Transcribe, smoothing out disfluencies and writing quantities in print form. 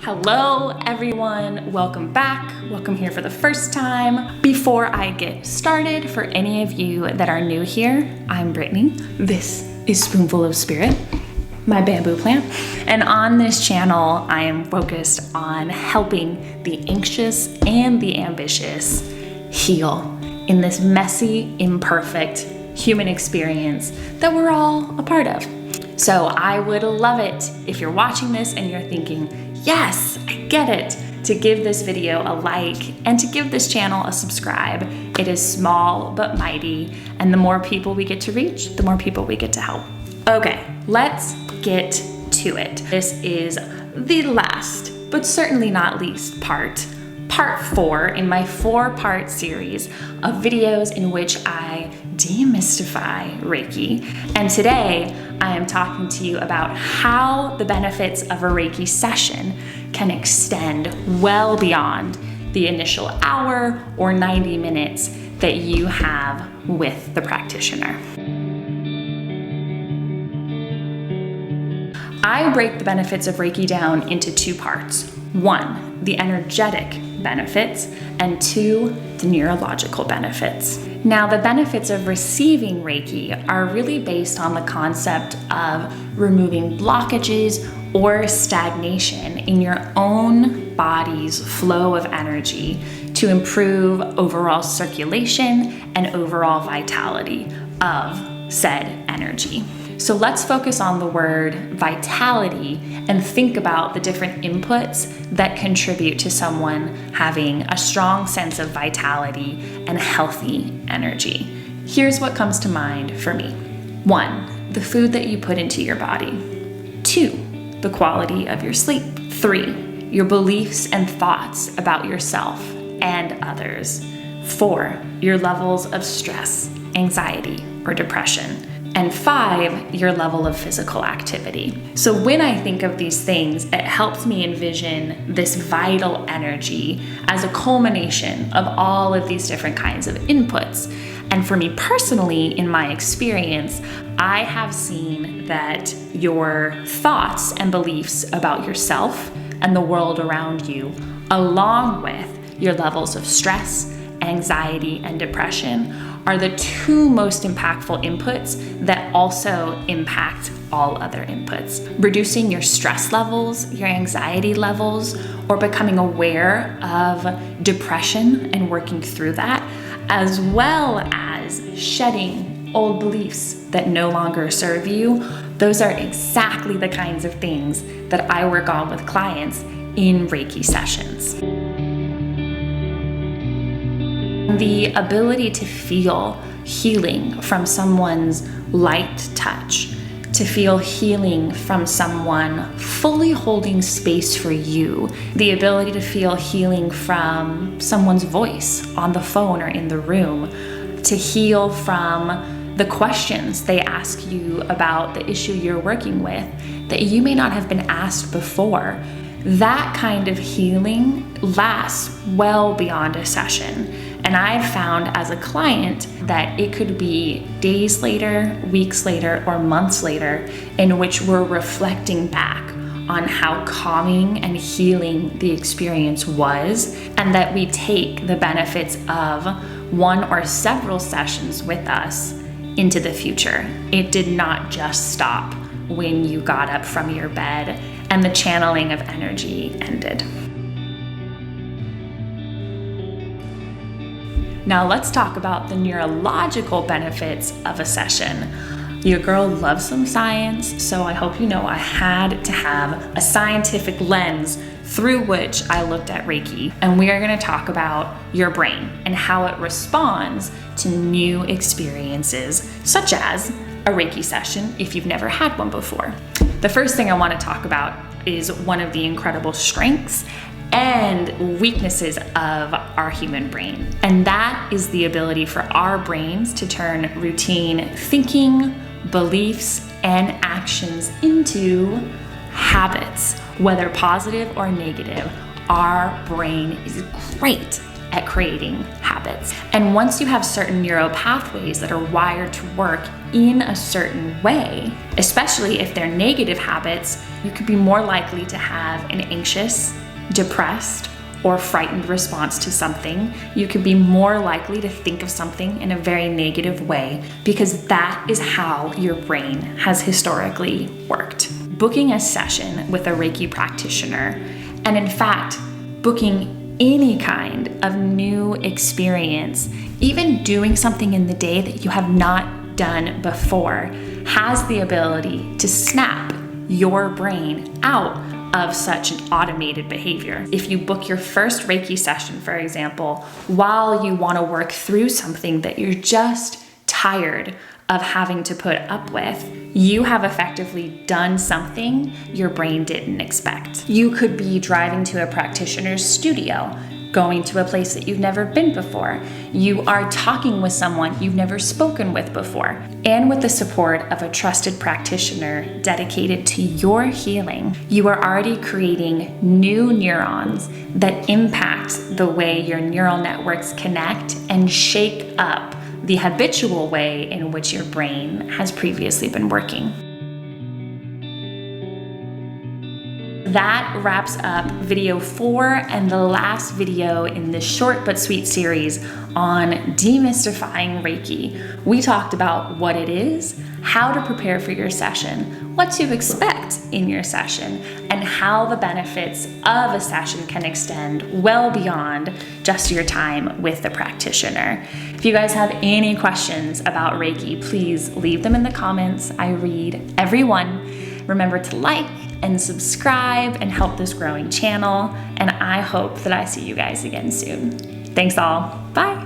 Hello everyone, welcome back. Welcome here for the first time. Before I get started, for any of you that are new here, I'm Brittany. This is Spoonful of Spirit, my bamboo plant. And on this channel, I am focused on helping the anxious and the ambitious heal in this messy, imperfect human experience that we're all a part of. So I would love it if you're watching this and you're thinking, yes, I get it, to give this video a like and to give this channel a subscribe. It is small but mighty, and the more people we get to reach, the more people we get to help. Okay, let's get to it. This is the last, but certainly not least part 4 in my 4-part series of videos in which I demystify Reiki. And today I am talking to you about how the benefits of a Reiki session can extend well beyond the initial hour or 90 minutes that you have with the practitioner. I break the benefits of Reiki down into 2 parts. 1, the energetic benefits, and 2, the neurological benefits. Now, the benefits of receiving Reiki are really based on the concept of removing blockages or stagnation in your own body's flow of energy to improve overall circulation and overall vitality of said energy. So let's focus on the word vitality and think about the different inputs that contribute to someone having a strong sense of vitality and healthy energy. Here's what comes to mind for me. 1, the food that you put into your body. 2, the quality of your sleep. 3, your beliefs and thoughts about yourself and others. 4, your levels of stress, anxiety, or depression. And 5, your level of physical activity. So when I think of these things, it helps me envision this vital energy as a culmination of all of these different kinds of inputs. And for me personally, in my experience, I have seen that your thoughts and beliefs about yourself and the world around you, along with your levels of stress, anxiety, and depression, are the 2 most impactful inputs that also impact all other inputs. Reducing your stress levels, your anxiety levels, or becoming aware of depression and working through that, as well as shedding old beliefs that no longer serve you, those are exactly the kinds of things that I work on with clients in Reiki sessions. The ability to feel healing from someone's light touch, to feel healing from someone fully holding space for you, the ability to feel healing from someone's voice on the phone or in the room, to heal from the questions they ask you about the issue you're working with that you may not have been asked before. That kind of healing lasts well beyond a session. And I've found as a client that it could be days later, weeks later, or months later in which we're reflecting back on how calming and healing the experience was, and that we take the benefits of 1 or several sessions with us into the future. It did not just stop when you got up from your bed and the channeling of energy ended. Now let's talk about the neurological benefits of a session. Your girl loves some science, so I hope you know I had to have a scientific lens through which I looked at Reiki. And we are going to talk about your brain and how it responds to new experiences, such as a Reiki session if you've never had one before. The first thing I want to talk about is one of the incredible strengths and weaknesses of our human brain. And that is the ability for our brains to turn routine thinking, beliefs, and actions into habits. Whether positive or negative, our brain is great at creating habits. And once you have certain neural pathways that are wired to work in a certain way, especially if they're negative habits, you could be more likely to have an anxious, depressed, or frightened response to something. You could be more likely to think of something in a very negative way because that is how your brain has historically worked. Booking a session with a Reiki practitioner, and in fact, booking any kind of new experience, even doing something in the day that you have not done before, has the ability to snap your brain out of such an automated behavior. If you book your first Reiki session, for example, while you want to work through something that you're just tired of having to put up with, you have effectively done something your brain didn't expect. You could be driving to a practitioner's studio, going to a place that you've never been before. You are talking with someone you've never spoken with before. And with the support of a trusted practitioner dedicated to your healing, you are already creating new neurons that impact the way your neural networks connect and shake up the habitual way in which your brain has previously been working. That wraps up video 4 and the last video in this short but sweet series on demystifying Reiki. We talked about what it is, how to prepare for your session, what to expect in your session, and how the benefits of a session can extend well beyond just your time with the practitioner. If you guys have any questions about Reiki, please leave them in the comments. I read every one. Remember to like and subscribe and help this growing channel. And I hope that I see you guys again soon. Thanks all. Bye.